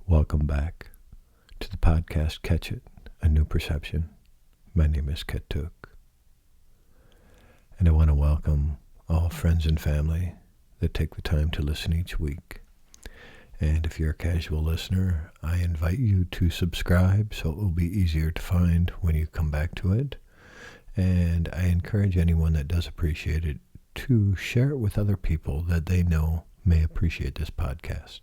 Welcome back to the podcast Catch It, A New Perception. My name is Ketuk. And I want to welcome all friends and family that take the time to listen each week. And if you're a casual listener, I invite you to subscribe so it will be easier to find when you come back to it. And I encourage anyone that does appreciate it to share it with other people that they know may appreciate this podcast.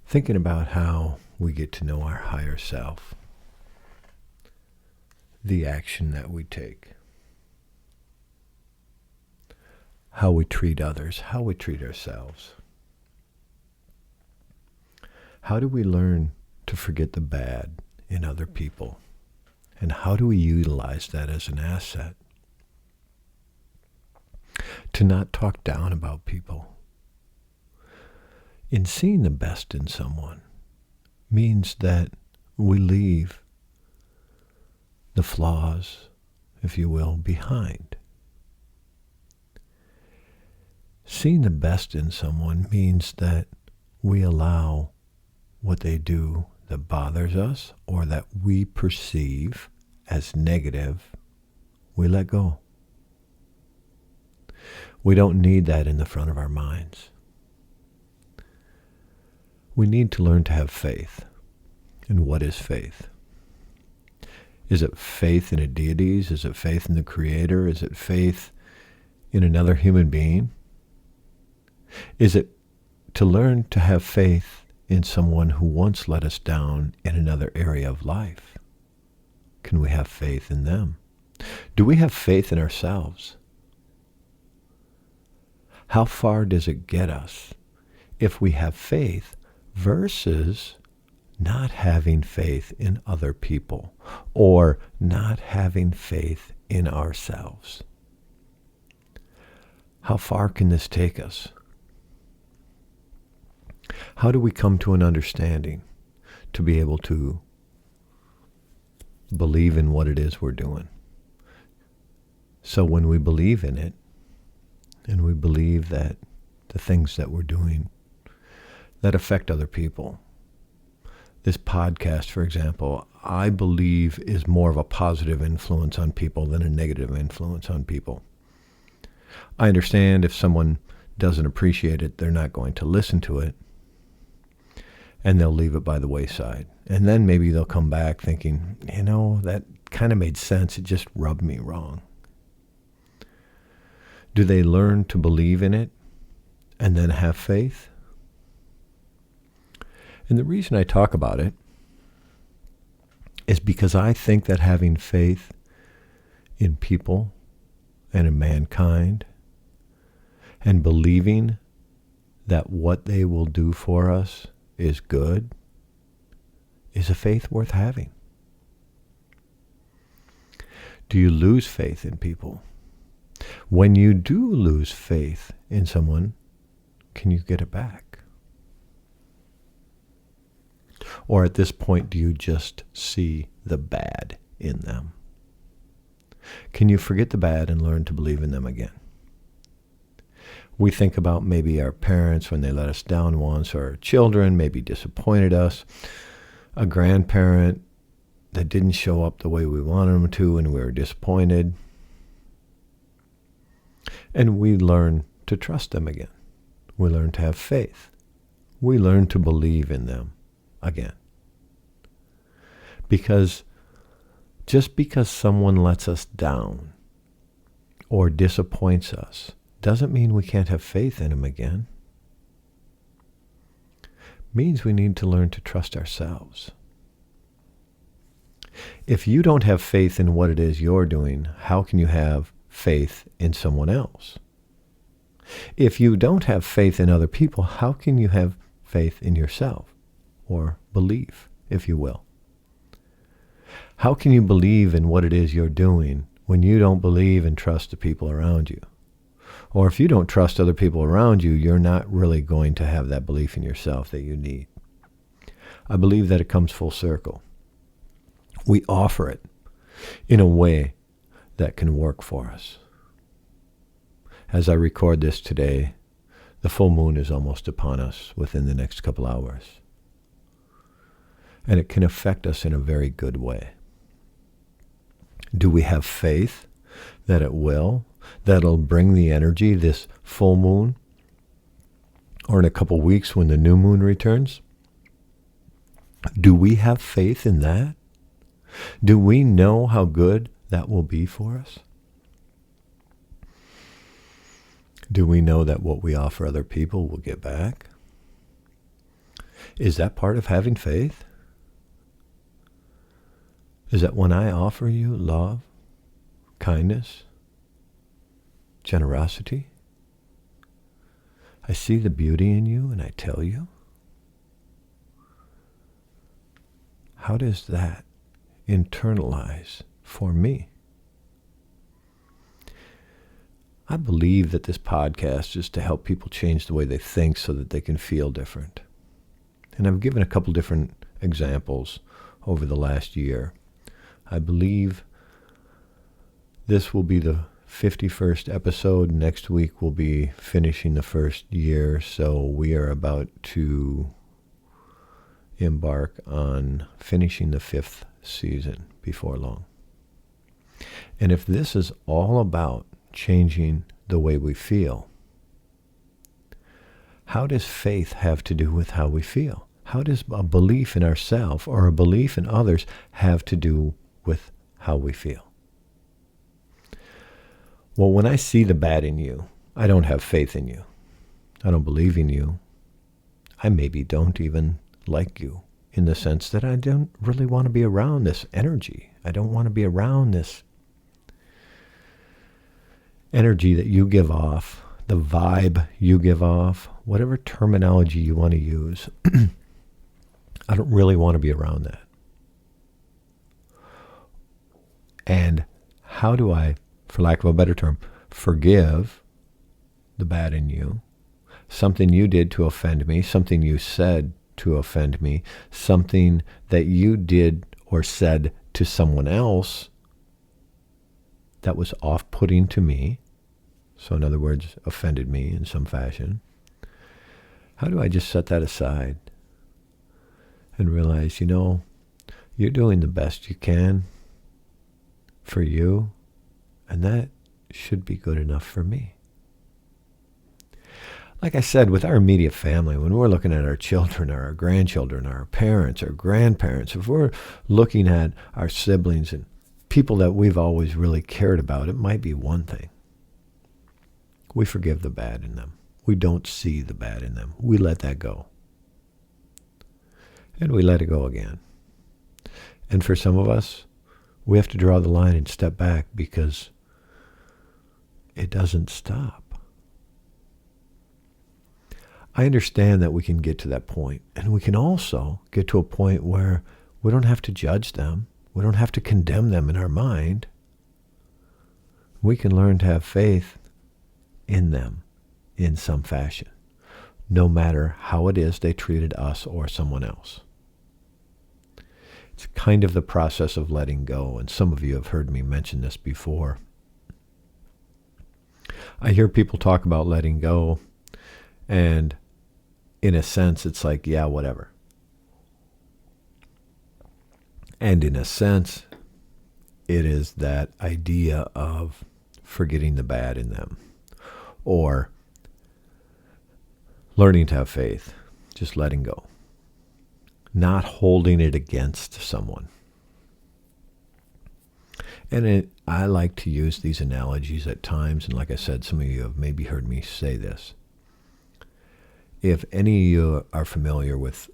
Thinking about how we get to know our higher self, the action that we take, how we treat others, how we treat ourselves. How do we learn to forget the bad in other people? And how do we utilize that as an asset? To not talk down about people. In seeing the best in someone means that we leave the flaws, if you will, behind. Seeing the best in someone means that we allow what they do that bothers us or that we perceive as negative, we let go. We don't need that in the front of our minds. We need to learn to have faith. And what is faith? Is it faith in a deity? Is it faith in the Creator? Is it faith in another human being? Is it to learn to have faith in someone who once let us down in another area of life? Can we have faith in them? Do we have faith in ourselves? How far does it get us if we have faith versus not having faith in other people or not having faith in ourselves? How far can this take us? How do we come to an understanding to be able to believe in what it is we're doing? So when we believe in it, and we believe that the things that we're doing that affect other people. This podcast, for example, I believe is more of a positive influence on people than a negative influence on people. I understand if someone doesn't appreciate it, they're not going to listen to it, and they'll leave it by the wayside. And then maybe they'll come back thinking, that kind of made sense, it just rubbed me wrong. Do they learn to believe in it and then have faith? And the reason I talk about it is because I think that having faith in people and in mankind and believing that what they will do for us is good is a faith worth having. Do you lose faith in people? When you do lose faith in someone, can you get it back? Or at this point, do you just see the bad in them? Can you forget the bad and learn to believe in them again? We think about maybe our parents when they let us down once, or our children maybe disappointed us, a grandparent that didn't show up the way we wanted them to and we were disappointed. And we learn to trust them again. We learn to have faith. We learn to believe in them again. Because just because someone lets us down or disappoints us doesn't mean we can't have faith in them again. It means we need to learn to trust ourselves. If you don't have faith in what it is you're doing, how can you have faith in someone else? If you don't have faith in other people, how can you have faith in yourself? Or belief, if you will. How can you believe in what it is you're doing when you don't believe and trust the people around you? Or if you don't trust other people around you, you're not really going to have that belief in yourself that you need. I believe that it comes full circle. We offer it in a way that can work for us. As I record this today, The full moon is almost upon us within the next couple hours. And it can affect us in a very good way. Do we have faith that it will? That'll bring the energy, this full moon? Or in a couple weeks when the new moon returns? Do we have faith in that? Do we know how good that will be for us? Do we know that what we offer other people will get back? Is that part of having faith? Is that when I offer you love, kindness, generosity, I see the beauty in you and I tell you? How does that internalize for me? I believe that this podcast is to help people change the way they think so that they can feel different. And I've given a couple different examples over the last year. I believe this will be the 51st episode. Next week we'll be finishing the first year, so we are about to embark on finishing the 5th season before long. And if this is all about changing the way we feel, how does faith have to do with how we feel? How does a belief in ourselves or a belief in others have to do with how we feel? Well, when I see the bad in you, I don't have faith in you. I don't believe in you. I maybe don't even like you, in the sense that I don't really want to be around this energy. I don't want to be around this energy that you give off, the vibe you give off, whatever terminology you want to use. I don't really want to be around that. And how do I, for lack of a better term, forgive the bad in you? Something you did to offend me, something you said to offend me, something that you did or said to someone else that was off-putting to me, so in other words, offended me in some fashion. How do I just set that aside and realize, you're doing the best you can for you, and that should be good enough for me. Like I said, with our immediate family, when we're looking at our children or our grandchildren, our parents, our grandparents, if we're looking at our siblings and people that we've always really cared about, it might be one thing. We forgive the bad in them. We don't see the bad in them. We let that go. And we let it go again. And for some of us, we have to draw the line and step back because it doesn't stop. I understand that we can get to that point, and we can also get to a point where we don't have to judge them. We don't have to condemn them in our mind. We can learn to have faith in them in some fashion, no matter how it is they treated us or someone else. It's kind of the process of letting go, and some of you have heard me mention this before. I hear people talk about letting go, and in a sense, it's like, yeah, whatever. And in a sense, it is that idea of forgetting the bad in them, or learning to have faith, just letting go, not holding it against someone. And I like to use these analogies at times, and like I said, some of you have maybe heard me say this. If any of you are familiar with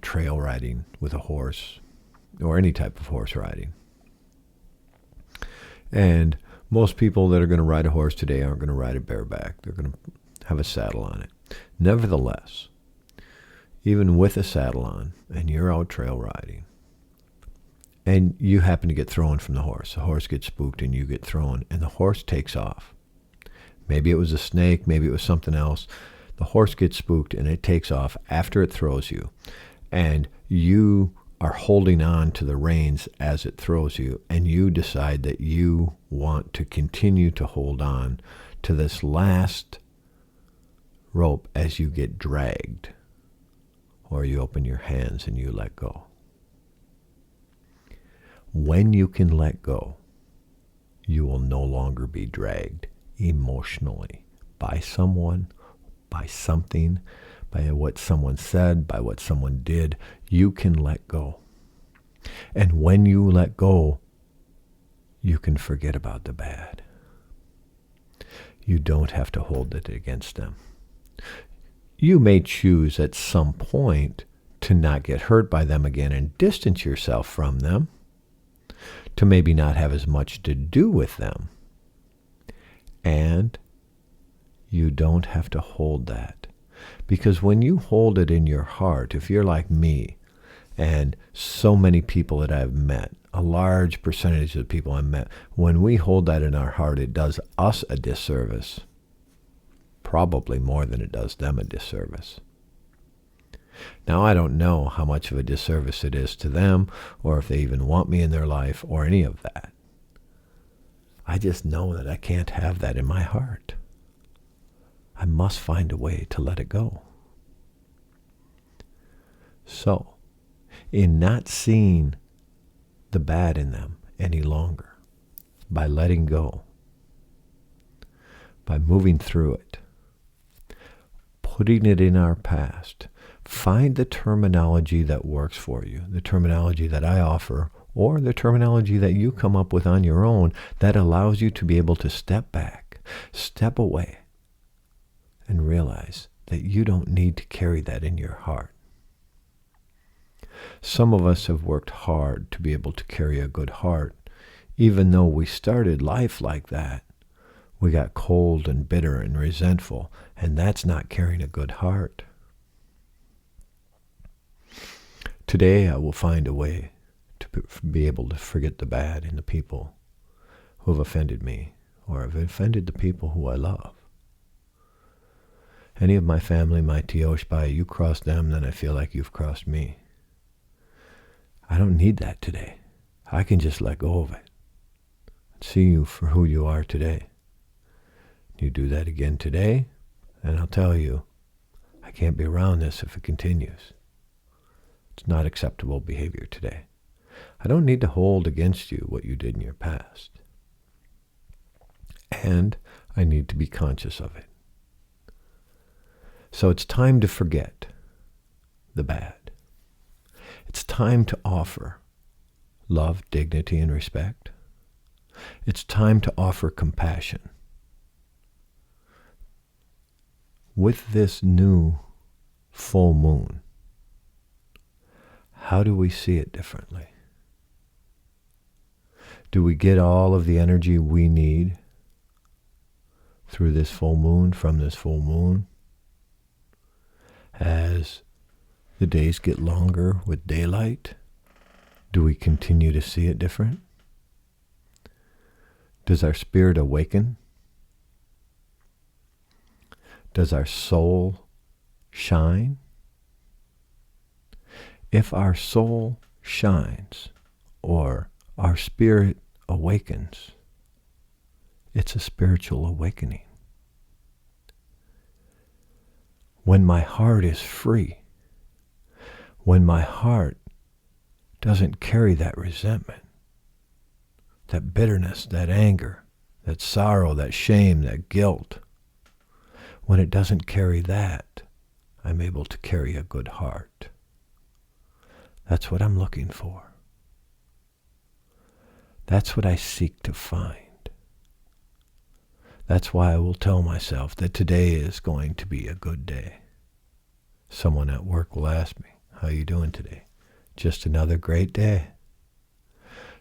trail riding with a horse, or any type of horse riding, and most people that are going to ride a horse today aren't going to ride it bareback. They're going to have a saddle on it. Nevertheless, even with a saddle on, and you're out trail riding, and you happen to get thrown from the horse gets spooked and you get thrown, and the horse takes off. Maybe it was a snake, maybe it was something else. The horse gets spooked and it takes off after it throws you, and you are holding on to the reins as it throws you, and you decide that you want to continue to hold on to this last rope as you get dragged, or you open your hands and you let go. When you can let go, you will no longer be dragged emotionally by someone, by something, by what someone said, by what someone did. You can let go. And when you let go, you can forget about the bad. You don't have to hold it against them. You may choose at some point to not get hurt by them again and distance yourself from them, to maybe not have as much to do with them. And you don't have to hold that. Because when you hold it in your heart, if you're like me, and so many people that I've met, a large percentage of the people I've met, when we hold that in our heart, it does us a disservice. Probably more than it does them a disservice. Now, I don't know how much of a disservice it is to them, or if they even want me in their life, or any of that. I just know that I can't have that in my heart. I must find a way to let it go. So, in not seeing the bad in them any longer, by letting go, by moving through it, putting it in our past, find the terminology that works for you, the terminology that I offer, or the terminology that you come up with on your own that allows you to be able to step back, step away, and realize that you don't need to carry that in your heart. Some of us have worked hard to be able to carry a good heart. Even though we started life like that, we got cold and bitter and resentful, and that's not carrying a good heart. Today I will find a way to be able to forget the bad in the people who have offended me, or have offended the people who I love. Any of my family, my Tioshbai, you cross them, then I feel like you've crossed me. I don't need that today. I can just let go of it. See you for who you are today. You do that again today, and I'll tell you, I can't be around this if it continues. It's not acceptable behavior today. I don't need to hold against you what you did in your past. And I need to be conscious of it. So it's time to forget the bad. It's time to offer love, dignity, and respect. It's time to offer compassion. With this new full moon, how do we see it differently? Do we get all of the energy we need through this full moon, from this full moon? As the days get longer with daylight, do we continue to see it different? Does our spirit awaken? Does our soul shine? If our soul shines, or our spirit awakens, it's a spiritual awakening. When my heart is free, when my heart doesn't carry that resentment, that bitterness, that anger, that sorrow, that shame, that guilt, when it doesn't carry that, I'm able to carry a good heart. That's what I'm looking for. That's what I seek to find. That's why I will tell myself that today is going to be a good day. Someone at work will ask me, "How are you doing today?" Just another great day.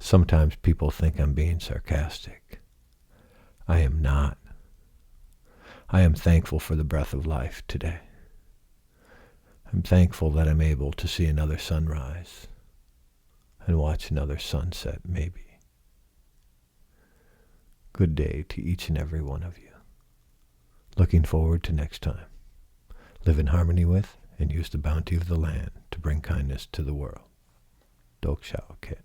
Sometimes people think I'm being sarcastic. I am not. I am thankful for the breath of life today. I'm thankful that I'm able to see another sunrise and watch another sunset, maybe. Good day to each and every one of you. Looking forward to next time. Live in harmony with and use the bounty of the land to bring kindness to the world. Dok Shao Khet.